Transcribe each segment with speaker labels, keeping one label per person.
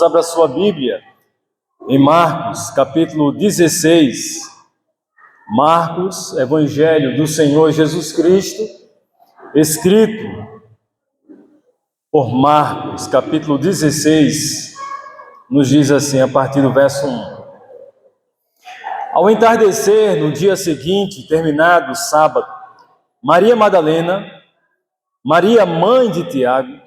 Speaker 1: Abra sua Bíblia em Marcos, capítulo 16. Marcos, Evangelho do Senhor Jesus Cristo, escrito por Marcos, capítulo 16, nos diz assim, a partir do verso 1. Ao entardecer, no dia seguinte, terminado o sábado, Maria Madalena, Maria, mãe de Tiago,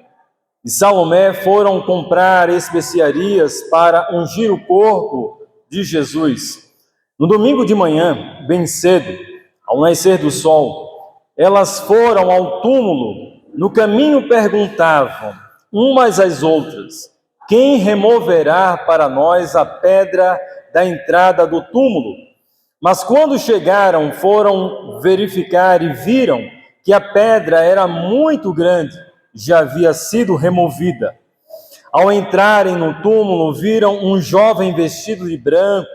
Speaker 1: e Salomé foram comprar especiarias para ungir o corpo de Jesus. No domingo de manhã, bem cedo, ao nascer do sol, elas foram ao túmulo. No caminho perguntavam umas às outras: quem removerá para nós a pedra da entrada do túmulo? Mas quando chegaram, foram verificar e viram que a pedra era muito grande, já havia sido removida. Ao entrarem no túmulo, viram um jovem vestido de branco,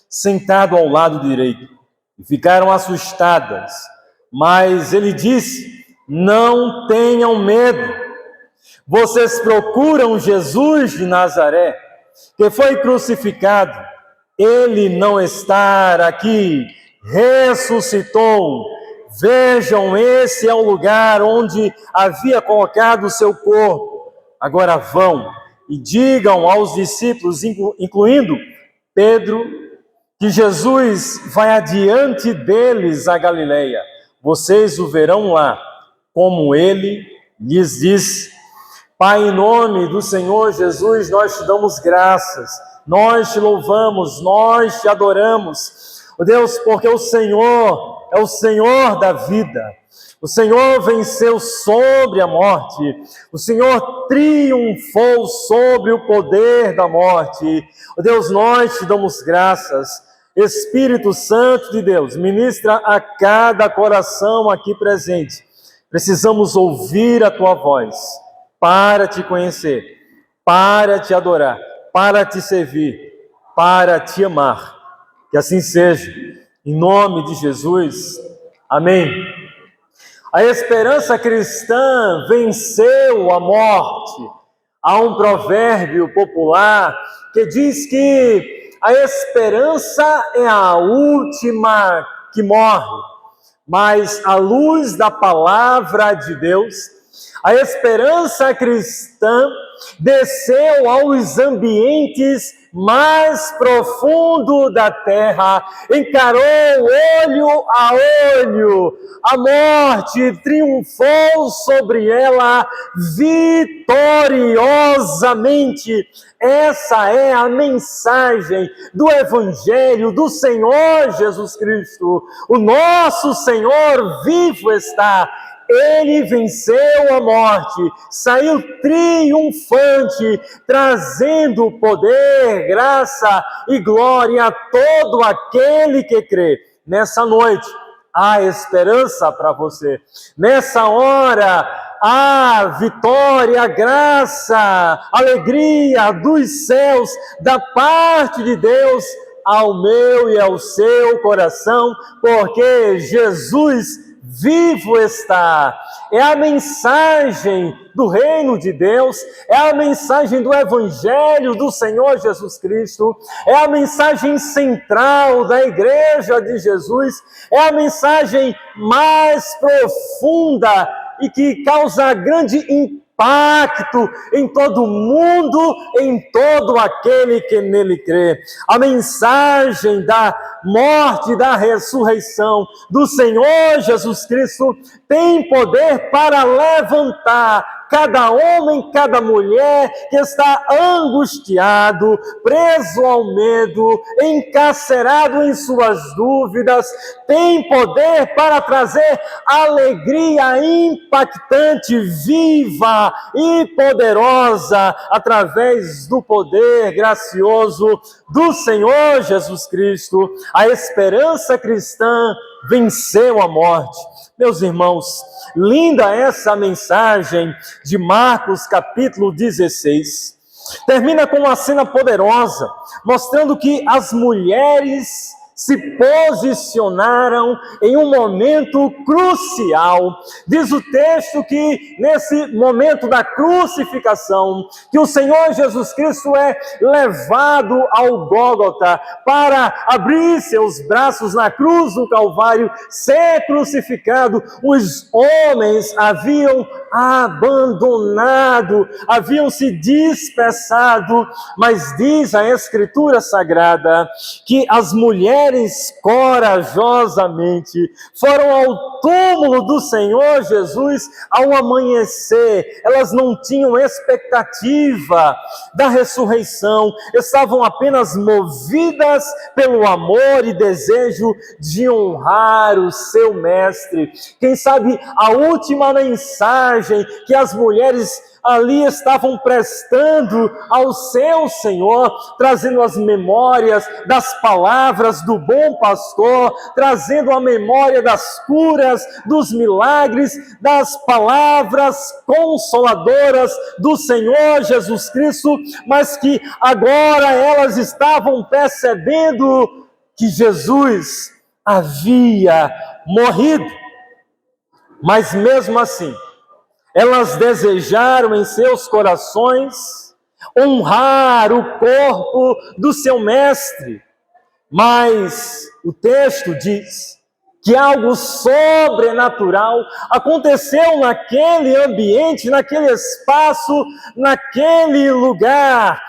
Speaker 1: sentado ao lado direito, e ficaram assustadas. Mas ele disse: não tenham medo, vocês procuram Jesus de Nazaré, que foi crucificado. Ele não está aqui, ressuscitou. Vejam, esse é o lugar onde havia colocado o seu corpo. Agora vão e digam aos discípulos, incluindo Pedro, que Jesus vai adiante deles a Galileia. Vocês o verão lá, como ele lhes disse. Pai, em nome do Senhor Jesus, nós te damos graças, nós te louvamos, nós te adoramos. Oh Deus, porque o Senhor é o Senhor da vida. O Senhor venceu sobre a morte. O Senhor triunfou sobre o poder da morte. Oh Deus, nós te damos graças. Espírito Santo de Deus, ministra a cada coração aqui presente. Precisamos ouvir a tua voz para te conhecer, para te adorar, para te servir, para te amar. Que assim seja. Em nome de Jesus, amém. A esperança cristã venceu a morte. Há um provérbio popular que diz que a esperança é a última que morre, mas à luz da palavra de Deus, a esperança cristã desceu aos ambientes mais profundo da terra, encarou olho a olho, a morte triunfou sobre ela vitoriosamente. Essa é a mensagem do Evangelho do Senhor Jesus Cristo. O nosso Senhor vivo está. Ele venceu a morte, saiu triunfante, trazendo poder, graça e glória a todo aquele que crê. Nessa noite, há esperança para você. Nessa hora, há vitória, graça, alegria dos céus, da parte de Deus, ao meu e ao seu coração, porque Jesus vivo está. É a mensagem do reino de Deus, é a mensagem do Evangelho do Senhor Jesus Cristo, é a mensagem central da Igreja de Jesus, é a mensagem mais profunda e que causa grande impacto em todo mundo, em todo aquele que nele crê. A mensagem da morte e da ressurreição do Senhor Jesus Cristo tem poder para levantar cada homem, cada mulher que está angustiado, preso ao medo, encarcerado em suas dúvidas, tem poder para trazer alegria impactante, viva e poderosa, através do poder gracioso do Senhor Jesus Cristo. A esperança cristã venceu a morte. Meus irmãos, linda essa mensagem de Marcos capítulo 16. Termina com uma cena poderosa, mostrando que as mulheres se posicionaram em um momento crucial. Diz o texto que nesse momento da crucificação, que o Senhor Jesus Cristo é levado ao Gólgota para abrir seus braços na cruz do Calvário, ser crucificado. Os homens haviam abandonado, haviam se dispersado, mas diz a Escritura Sagrada que as mulheres corajosamente foram ao túmulo do Senhor Jesus ao amanhecer. Elas não tinham expectativa da ressurreição, estavam apenas movidas pelo amor e desejo de honrar o seu mestre. Quem sabe a última mensagem que as mulheres ali estavam prestando ao seu Senhor, trazendo as memórias das palavras do bom pastor, trazendo a memória das curas, dos milagres, das palavras consoladoras do Senhor Jesus Cristo, mas que agora elas estavam percebendo que Jesus havia morrido. Mas mesmo assim, elas desejaram em seus corações honrar o corpo do seu mestre. Mas o texto diz que algo sobrenatural aconteceu naquele ambiente, naquele espaço, naquele lugar.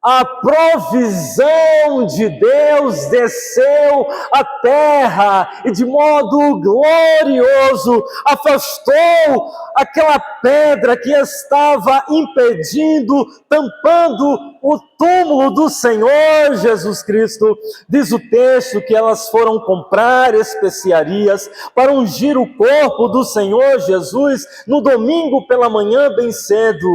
Speaker 1: A provisão de Deus desceu à terra e de modo glorioso afastou aquela pedra que estava impedindo, tampando o túmulo do Senhor Jesus Cristo. Diz o texto que elas foram comprar especiarias para ungir o corpo do Senhor Jesus no domingo pela manhã bem cedo,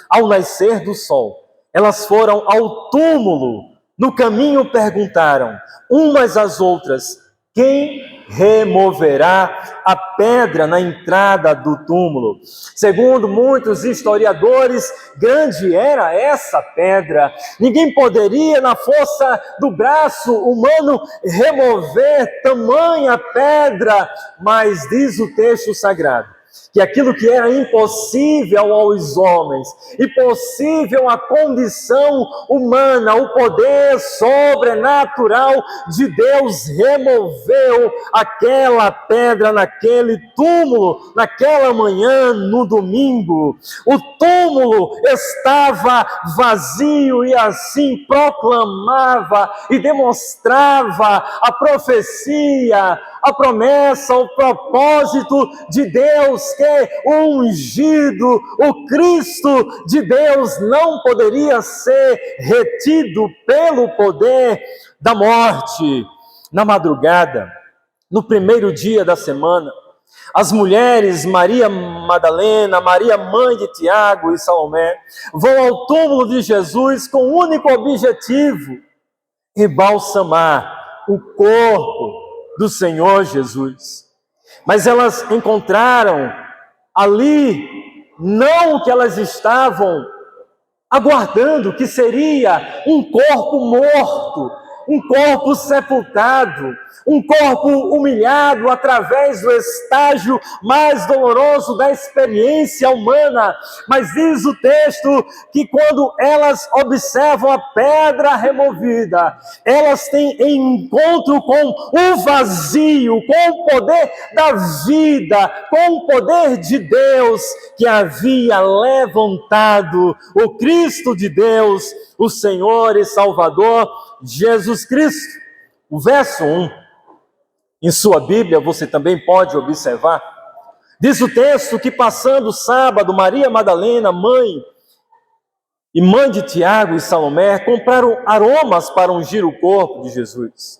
Speaker 1: ao nascer do sol. Elas foram ao túmulo, no caminho perguntaram umas às outras: quem removerá a pedra na entrada do túmulo? Segundo muitos historiadores, grande era essa pedra. Ninguém poderia, na força do braço humano, remover tamanha pedra, mas diz o texto sagrado que aquilo que era impossível aos homens, impossível à condição humana, o poder sobrenatural de Deus removeu aquela pedra naquele túmulo, naquela manhã, no domingo. O túmulo estava vazio e assim proclamava e demonstrava a profecia, a promessa, o propósito de Deus, que o ungido, o Cristo de Deus não poderia ser retido pelo poder da morte. Na madrugada, no primeiro dia da semana, as mulheres Maria Madalena, Maria mãe de Tiago e Salomé, vão ao túmulo de Jesus com o único objetivo: embalsamar o corpo do Senhor Jesus. Mas elas encontraram ali não o que elas estavam aguardando, que seria um corpo morto, um corpo sepultado, um corpo humilhado através do estágio mais doloroso da experiência humana. Mas diz o texto que quando elas observam a pedra removida, elas têm encontro com o vazio, com o poder da vida, com o poder de Deus que havia levantado o Cristo de Deus, o Senhor e Salvador Jesus Cristo. O verso 1, em sua Bíblia, você também pode observar, diz o texto que passando o sábado, Maria Madalena, mãe de Tiago e Salomé, compraram aromas para ungir o corpo de Jesus.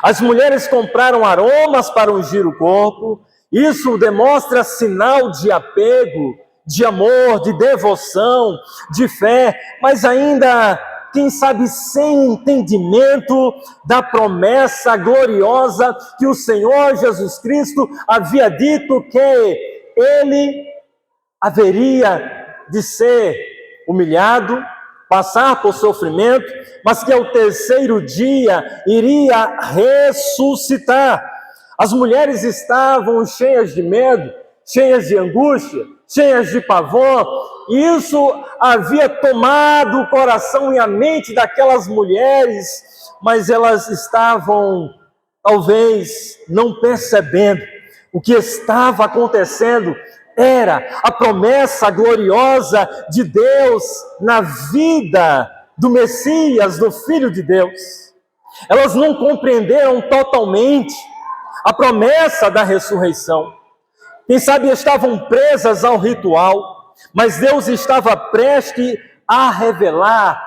Speaker 1: As mulheres compraram aromas para ungir o corpo. Isso demonstra sinal de apego, de amor, de devoção, de fé, mas ainda, quem sabe, sem entendimento da promessa gloriosa que o Senhor Jesus Cristo havia dito, que Ele haveria de ser humilhado, passar por sofrimento, mas que ao terceiro dia iria ressuscitar. As mulheres estavam cheias de medo, cheias de angústia, cheias de pavor, e isso havia tomado o coração e a mente daquelas mulheres, mas elas estavam, talvez, não percebendo o que estava acontecendo. Era a promessa gloriosa de Deus na vida do Messias, do Filho de Deus. Elas não compreenderam totalmente a promessa da ressurreição. Quem sabe estavam presas ao ritual, mas Deus estava prestes a revelar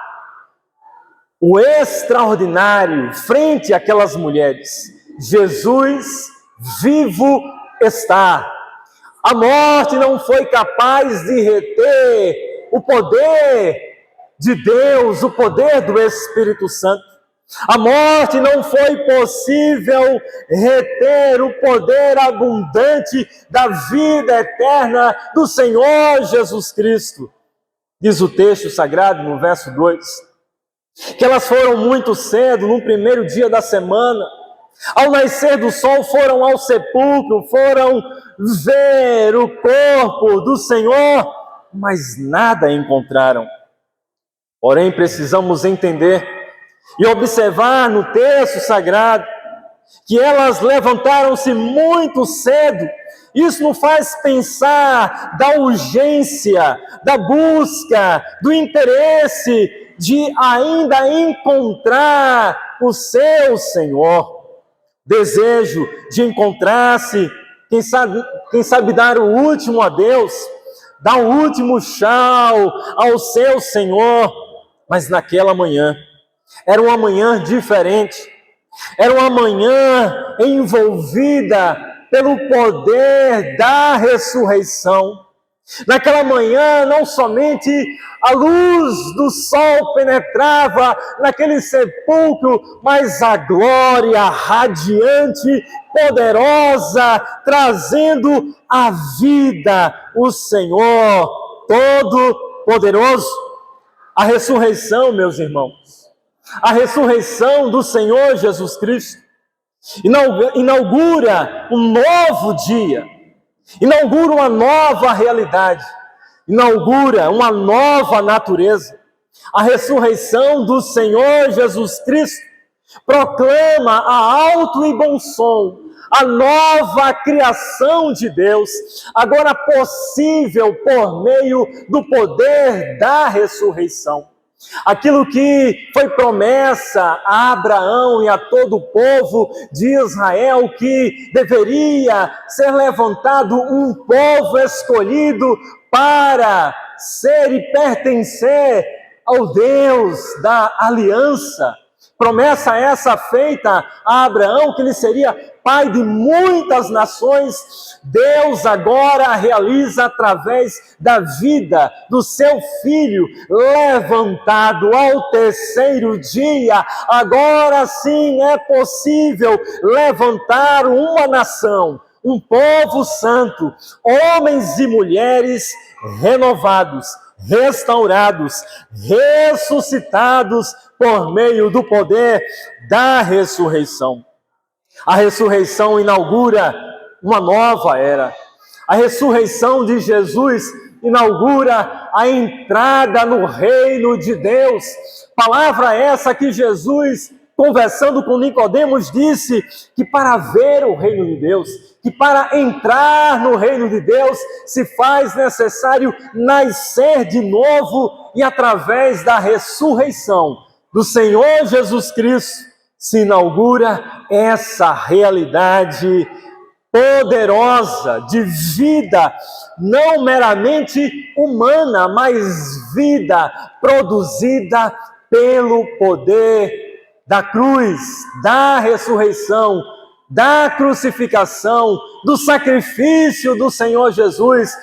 Speaker 1: o extraordinário frente àquelas mulheres. Jesus vivo está. A morte não foi capaz de reter o poder de Deus, o poder do Espírito Santo. A morte não foi possível reter o poder abundante da vida eterna do Senhor Jesus Cristo. Diz o texto sagrado no verso 2, que elas foram muito cedo, no primeiro dia da semana. Ao nascer do sol foram ao sepulcro, foram ver o corpo do Senhor, mas nada encontraram. Porém, precisamos entender e observar no texto sagrado que elas levantaram-se muito cedo. Isso nos faz pensar da urgência, da busca, do interesse de ainda encontrar o seu Senhor. Desejo de encontrar-se, quem sabe dar o último adeus, dar o último tchau ao seu Senhor. Mas naquela manhã, era uma manhã diferente, era uma manhã envolvida pelo poder da ressurreição. Naquela manhã, não somente a luz do sol penetrava naquele sepulcro, mas a glória radiante, poderosa, trazendo a vida, o Senhor Todo-Poderoso. A ressurreição, meus irmãos, a ressurreição do Senhor Jesus Cristo inaugura um novo dia, inaugura uma nova realidade, inaugura uma nova natureza. A ressurreição do Senhor Jesus Cristo proclama a alto e bom som a nova criação de Deus, agora possível por meio do poder da ressurreição. Aquilo que foi promessa a Abraão e a todo o povo de Israel, que deveria ser levantado um povo escolhido para ser e pertencer ao Deus da aliança. Promessa essa feita a Abraão, que ele seria pai de muitas nações. Deus agora realiza através da vida do seu filho, levantado ao terceiro dia. Agora sim é possível levantar uma nação, um povo santo, homens e mulheres renovados, restaurados, ressuscitados por meio do poder da ressurreição. A ressurreição inaugura uma nova era. A ressurreição de Jesus inaugura a entrada no reino de Deus. Palavra essa que Jesus, conversando com Nicodemos, disse que para ver o reino de Deus, que para entrar no reino de Deus, se faz necessário nascer de novo, e através da ressurreição do Senhor Jesus Cristo, se inaugura essa realidade poderosa de vida, não meramente humana, mas vida produzida pelo poder da cruz, da ressurreição, da crucificação, do sacrifício do Senhor Jesus,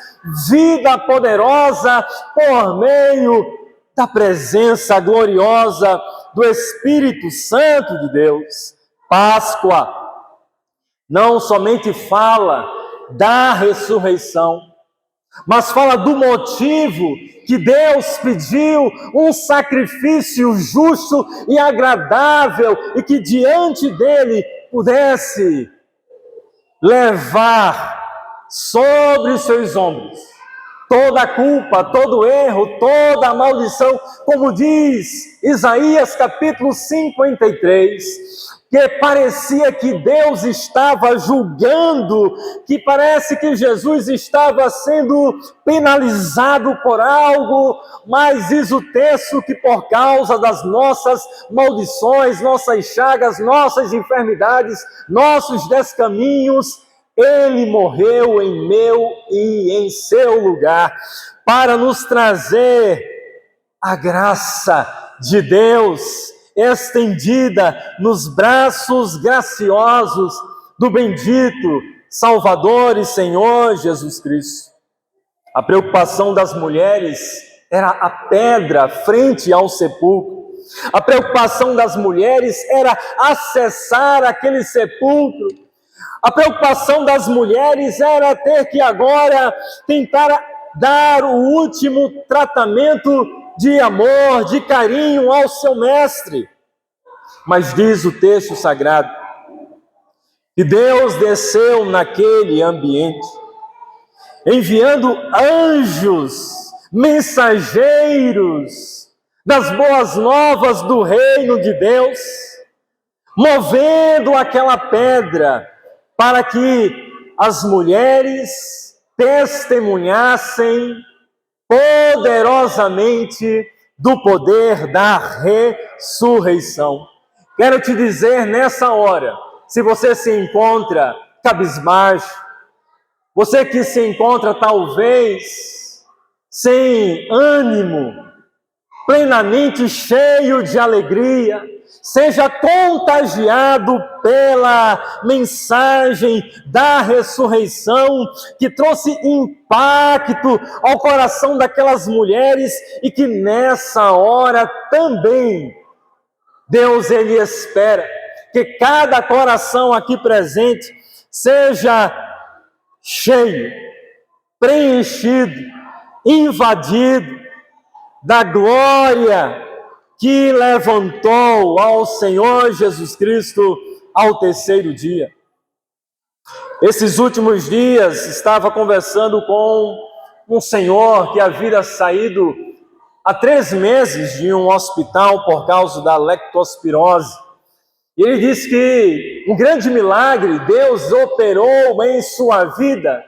Speaker 1: vida poderosa por meio da presença gloriosa do Espírito Santo de Deus. Páscoa não somente fala da ressurreição, mas fala do motivo que Deus pediu um sacrifício justo e agradável e que diante dele pudesse levar sobre os seus ombros toda a culpa, todo o erro, toda a maldição, como diz Isaías capítulo 53, que parecia que Deus estava julgando, que parece que Jesus estava sendo penalizado por algo, mas diz o texto que por causa das nossas maldições, nossas chagas, nossas enfermidades, nossos descaminhos, Ele morreu em meu e em seu lugar, para nos trazer a graça de Deus estendida nos braços graciosos do bendito Salvador e Senhor Jesus Cristo. A preocupação das mulheres era a pedra frente ao sepulcro. A preocupação das mulheres era acessar aquele sepulcro. A preocupação das mulheres era ter que agora tentar dar o último tratamento de amor, de carinho ao seu mestre. Mas diz o texto sagrado que Deus desceu naquele ambiente, enviando anjos, mensageiros das boas novas do reino de Deus, movendo aquela pedra para que as mulheres testemunhassem poderosamente do poder da ressurreição. Quero te dizer nessa hora, se você se encontra cabisbaixo, você que se encontra talvez sem ânimo, plenamente cheio de alegria, seja contagiado pela mensagem da ressurreição, que trouxe impacto ao coração daquelas mulheres, e que nessa hora também Deus, Ele espera que cada coração aqui presente seja cheio, preenchido, invadido da glória que levantou ao Senhor Jesus Cristo ao terceiro dia. Esses últimos dias estava conversando com um senhor que havia saído há 3 meses de um hospital por causa da leptospirose. E ele disse que um grande milagre Deus operou em sua vida,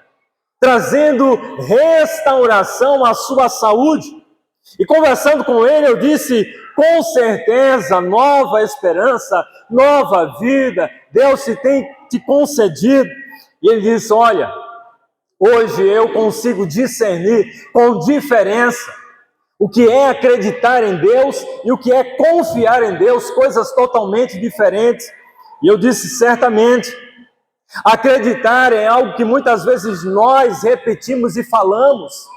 Speaker 1: trazendo restauração à sua saúde. E conversando com ele, eu disse: com certeza, nova esperança, nova vida, Deus se tem te concedido. E ele disse: olha, hoje eu consigo discernir com diferença o que é acreditar em Deus e o que é confiar em Deus, coisas totalmente diferentes. E eu disse: certamente, acreditar é algo que muitas vezes nós repetimos e falamos,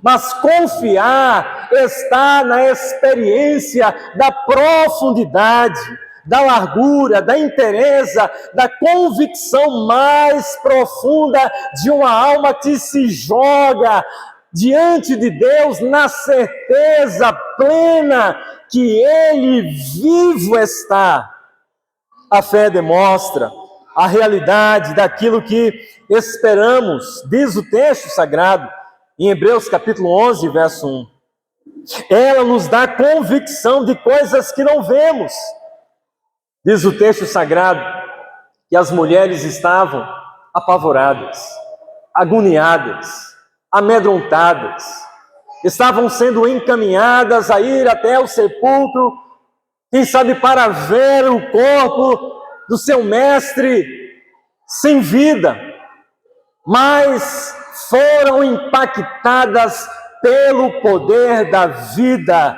Speaker 1: mas confiar está na experiência da profundidade, da largura, da inteireza, da convicção mais profunda de uma alma que se joga diante de Deus na certeza plena que Ele vivo está. A fé demonstra a realidade daquilo que esperamos, diz o texto sagrado, em Hebreus capítulo 11, verso 1. Ela nos dá convicção de coisas que não vemos. Diz o texto sagrado que as mulheres estavam apavoradas, agoniadas, amedrontadas. Estavam sendo encaminhadas a ir até o sepulcro, quem sabe para ver o corpo do seu mestre sem vida, mas foram impactadas pelo poder da vida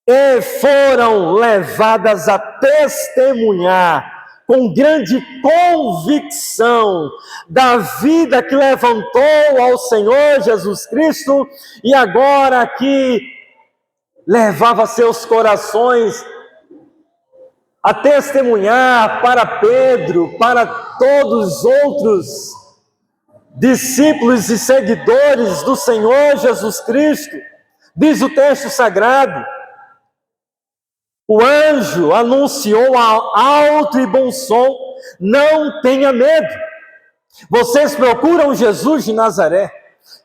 Speaker 1: e foram levadas a testemunhar com grande convicção da vida que levantou ao Senhor Jesus Cristo e agora que levava seus corações a testemunhar para Pedro, para todos os outros discípulos e seguidores do Senhor Jesus Cristo, diz o texto sagrado, o anjo anunciou a alto e bom som: não tenha medo. Vocês procuram Jesus de Nazaré,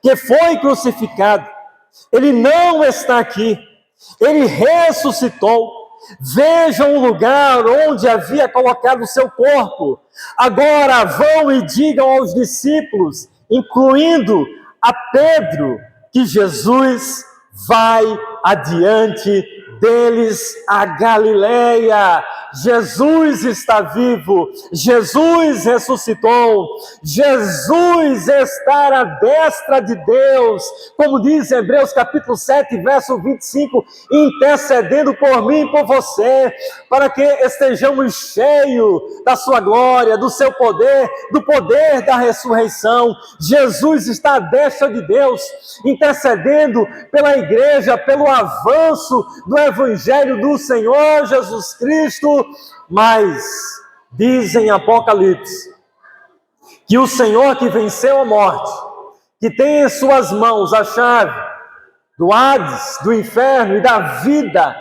Speaker 1: que foi crucificado. Ele não está aqui. Ele ressuscitou. Vejam o lugar onde havia colocado o seu corpo. Agora vão e digam aos discípulos, incluindo a Pedro, que Jesus vai adiante deles a Galileia. Jesus está vivo, Jesus ressuscitou, Jesus está à destra de Deus, como diz Hebreus capítulo 7, verso 25, intercedendo por mim e por você, para que estejamos cheios da sua glória, do seu poder, do poder da ressurreição. Jesus está à destra de Deus, intercedendo pela igreja, pelo avanço do Evangelho do Senhor Jesus Cristo. Mas diz em Apocalipse que o Senhor que venceu a morte, que tem em suas mãos a chave do Hades, do inferno e da vida,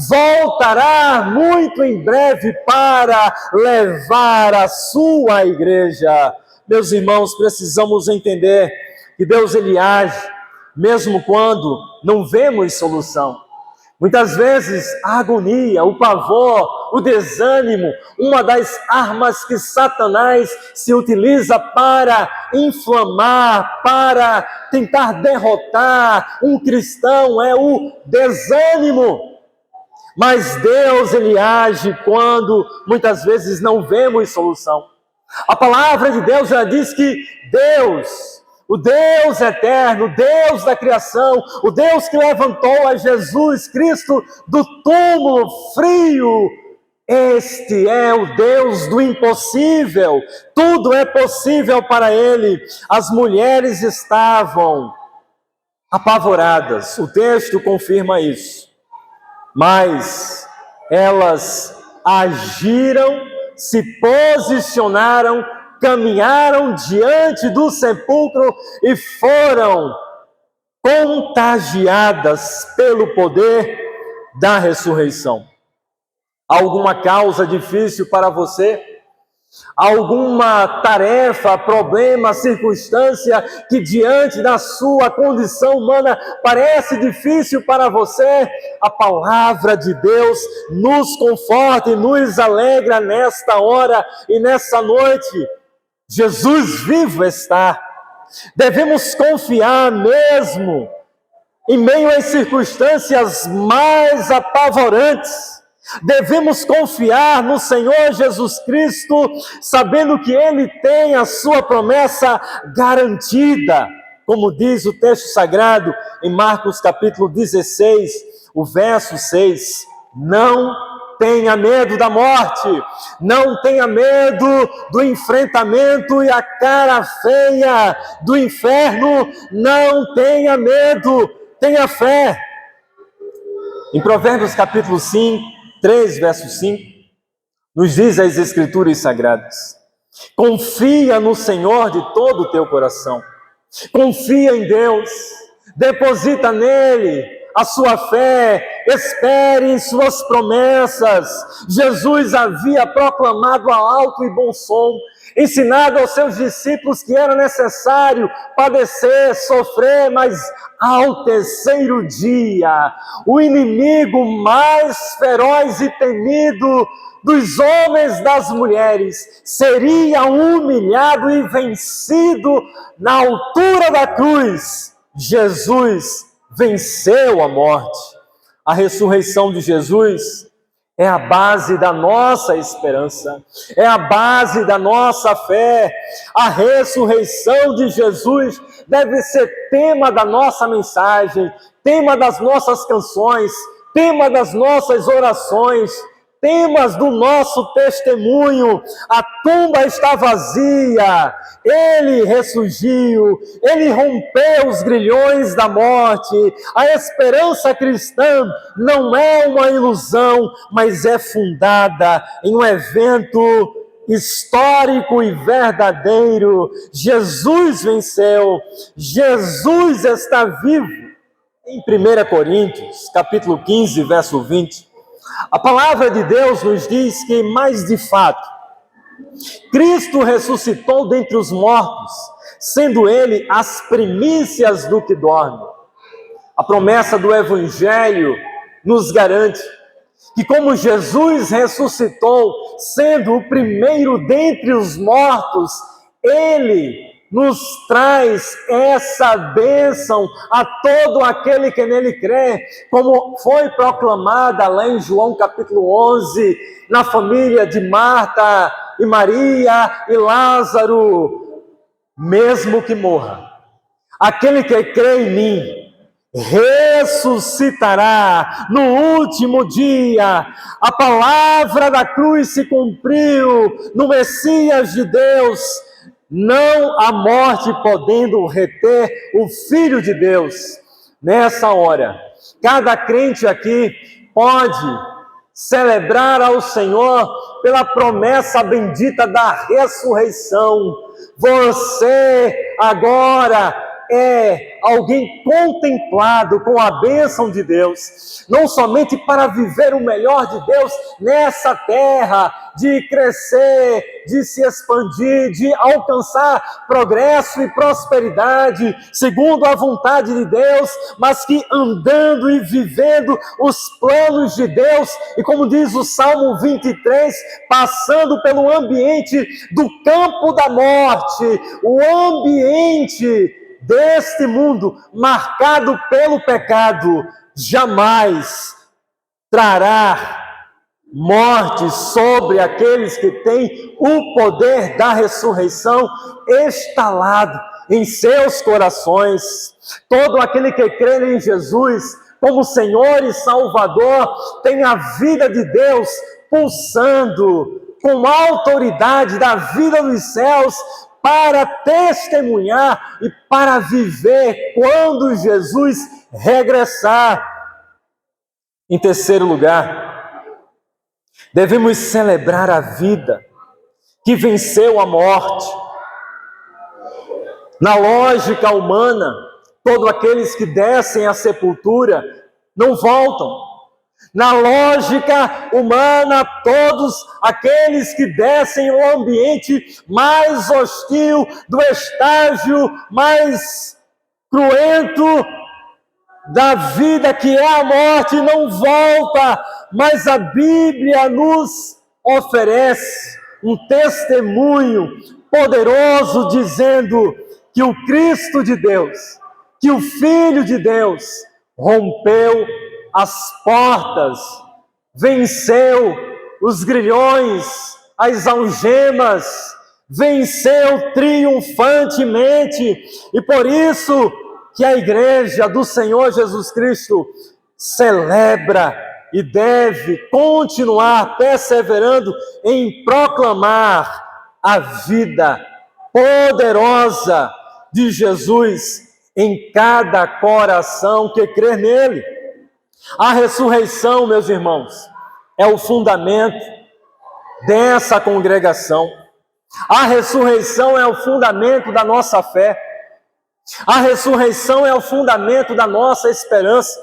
Speaker 1: voltará muito em breve para levar a sua igreja. Meus irmãos, precisamos entender que Deus ele age mesmo quando não vemos solução. Muitas vezes a agonia, o pavor, o desânimo, uma das armas que Satanás se utiliza para inflamar, para tentar derrotar um cristão, é o desânimo. Mas Deus ele age quando muitas vezes não vemos solução. A palavra de Deus já diz que Deus, o Deus eterno, o Deus da criação, o Deus que levantou a Jesus Cristo do túmulo frio, este é o Deus do impossível. Tudo é possível para Ele. As mulheres estavam apavoradas, o texto confirma isso. Mas elas agiram, se posicionaram, caminharam diante do sepulcro e foram contagiadas pelo poder da ressurreição. Alguma causa difícil para você? Alguma tarefa, problema, circunstância que diante da sua condição humana parece difícil para você? A palavra de Deus nos conforta e nos alegra nesta hora e nessa noite. Jesus vivo está. Devemos confiar mesmo em meio às circunstâncias mais apavorantes. Devemos confiar no Senhor Jesus Cristo, sabendo que Ele tem a sua promessa garantida. Como diz o texto sagrado em Marcos capítulo 16, o verso 6. Não tenha medo da morte, não tenha medo do enfrentamento e a cara feia do inferno, não tenha medo, tenha fé. Em Provérbios capítulo 3, verso 5, nos diz as Escrituras Sagradas: confia no Senhor de todo o teu coração, confia em Deus, deposita nele a sua fé, espere em suas promessas. Jesus havia proclamado a alto e bom som, ensinado aos seus discípulos que era necessário padecer, sofrer, mas ao terceiro dia, o inimigo mais feroz e temido dos homens, das mulheres, seria humilhado e vencido na altura da cruz. Jesus venceu a morte. A ressurreição de Jesus é a base da nossa esperança, é a base da nossa fé. A ressurreição de Jesus deve ser tema da nossa mensagem, tema das nossas canções, tema das nossas orações, temas do nosso testemunho. A tumba está vazia, Ele ressurgiu, Ele rompeu os grilhões da morte. A esperança cristã não é uma ilusão, mas é fundada em um evento histórico e verdadeiro. Jesus venceu, Jesus está vivo. Em 1 Coríntios, capítulo 15, verso 20, a palavra de Deus nos diz que, mais de fato, Cristo ressuscitou dentre os mortos, sendo Ele as primícias do que dorme. A promessa do Evangelho nos garante que, como Jesus ressuscitou, sendo o primeiro dentre os mortos, Ele nos traz essa bênção a todo aquele que nele crê, como foi proclamada lá em João capítulo 11, na família de Marta e Maria e Lázaro. Mesmo que morra, aquele que crê em mim ressuscitará no último dia. A palavra da cruz se cumpriu no Messias de Deus, não a morte podendo reter o Filho de Deus. Nessa hora, cada crente aqui pode celebrar ao Senhor pela promessa bendita da ressurreição. Você agora é alguém contemplado com a bênção de Deus, não somente para viver o melhor de Deus nessa terra, de crescer, de se expandir, de alcançar progresso e prosperidade, segundo a vontade de Deus, mas que andando e vivendo os planos de Deus, e como diz o Salmo 23, passando pelo ambiente do campo da morte, o ambiente deste mundo marcado pelo pecado, jamais trará morte sobre aqueles que têm o poder da ressurreição instalado em seus corações. Todo aquele que crê em Jesus como Senhor e Salvador tem a vida de Deus pulsando com a autoridade da vida dos céus, para testemunhar e para viver quando Jesus regressar. Em terceiro lugar, devemos celebrar a vida que venceu a morte. Na lógica humana, todos aqueles que descem à sepultura não voltam. Na lógica humana, todos aqueles que descem ao ambiente mais hostil, do estágio mais cruento da vida, que é a morte, não volta. Mas a Bíblia nos oferece um testemunho poderoso, dizendo que o Cristo de Deus, que o Filho de Deus, rompeu as portas, venceu os grilhões, as algemas, venceu triunfantemente, e por isso que a igreja do Senhor Jesus Cristo celebra e deve continuar perseverando em proclamar a vida poderosa de Jesus em cada coração que crê nele. A ressurreição, meus irmãos, é o fundamento dessa congregação. A ressurreição é o fundamento da nossa fé. A ressurreição é o fundamento da nossa esperança.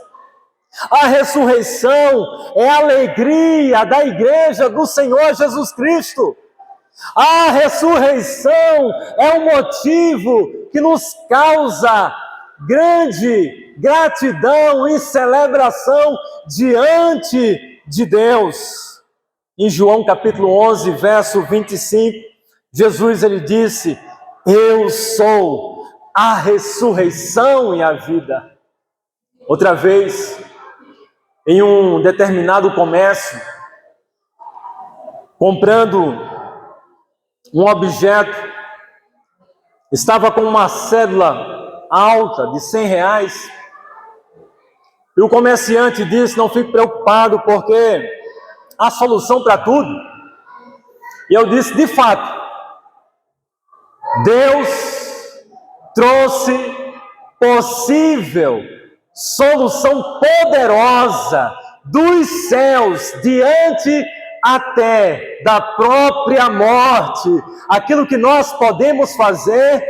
Speaker 1: A ressurreição é a alegria da igreja do Senhor Jesus Cristo. A ressurreição é o motivo que nos causa grande gratidão e celebração diante de Deus. Em João capítulo 11, verso 25, Jesus ele disse: eu sou a ressurreição e a vida. Outra vez, em um determinado comércio, comprando um objeto, estava com uma cédula alta de R$100, e o comerciante disse: não fique preocupado, porque há solução para tudo. E eu disse: de fato, Deus trouxe possível solução poderosa dos céus diante até da própria morte. Aquilo que nós podemos fazer,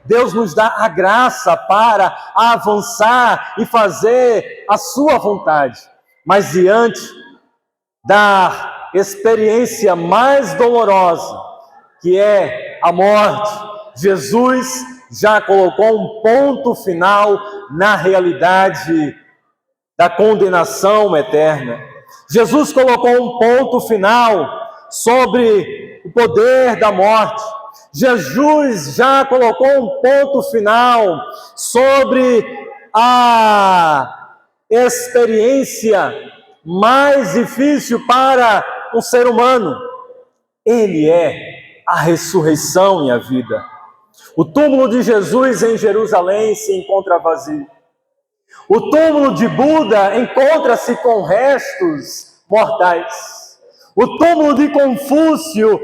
Speaker 1: Deus nos dá a graça para avançar e fazer a sua vontade. Mas diante da experiência mais dolorosa, que é a morte, Jesus já colocou um ponto final na realidade da condenação eterna. Jesus colocou um ponto final sobre o poder da morte. Jesus já colocou um ponto final sobre a experiência mais difícil para um ser humano. Ele é a ressurreição e a vida. O túmulo de Jesus em Jerusalém se encontra vazio. O túmulo de Buda encontra-se com restos mortais. O túmulo de Confúcio,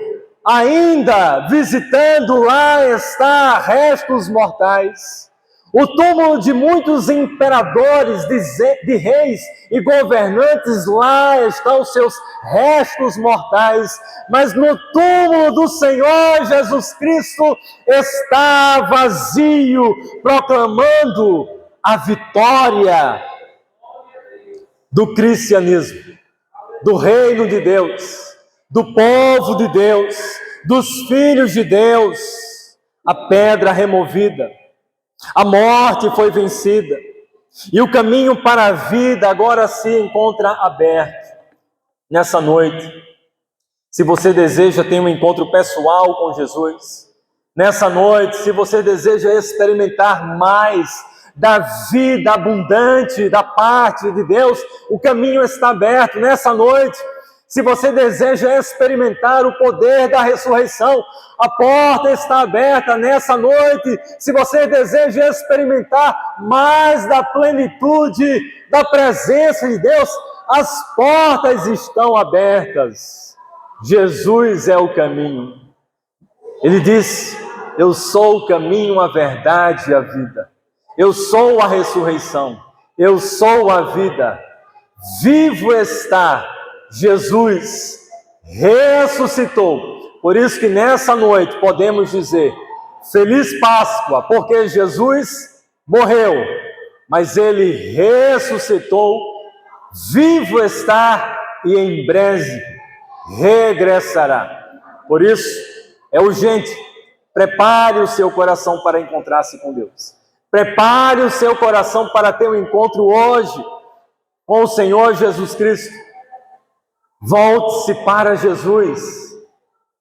Speaker 1: ainda visitando lá, está restos mortais. O túmulo de muitos imperadores, de reis e governantes, lá estão os seus restos mortais. Mas no túmulo do Senhor Jesus Cristo está vazio, proclamando a vitória do cristianismo, do reino de Deus, do povo de Deus, dos filhos de Deus. A pedra removida, a morte foi vencida, e o caminho para a vida agora se encontra aberto. Nessa noite, se você deseja ter um encontro pessoal com Jesus, nessa noite, se você deseja experimentar mais da vida abundante da parte de Deus, o caminho está aberto. Nessa noite, se você deseja experimentar o poder da ressurreição, a porta está aberta. Nessa noite, se você deseja experimentar mais da plenitude da presença de Deus, as portas estão abertas. Jesus é o caminho. Ele disse: eu sou o caminho, a verdade e a vida. Eu sou a ressurreição, eu sou a vida. Vivo está, Jesus ressuscitou. Por isso que nessa noite podemos dizer: Feliz Páscoa, porque Jesus morreu, mas Ele ressuscitou, vivo está e em breve regressará. Por isso, é urgente, prepare o seu coração para encontrar-se com Deus. Prepare o seu coração para ter um encontro hoje com o Senhor Jesus Cristo. Volte-se para Jesus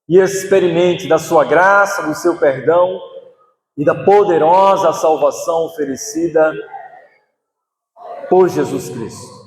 Speaker 1: e experimente da sua graça, do seu perdão e da poderosa salvação oferecida por Jesus Cristo.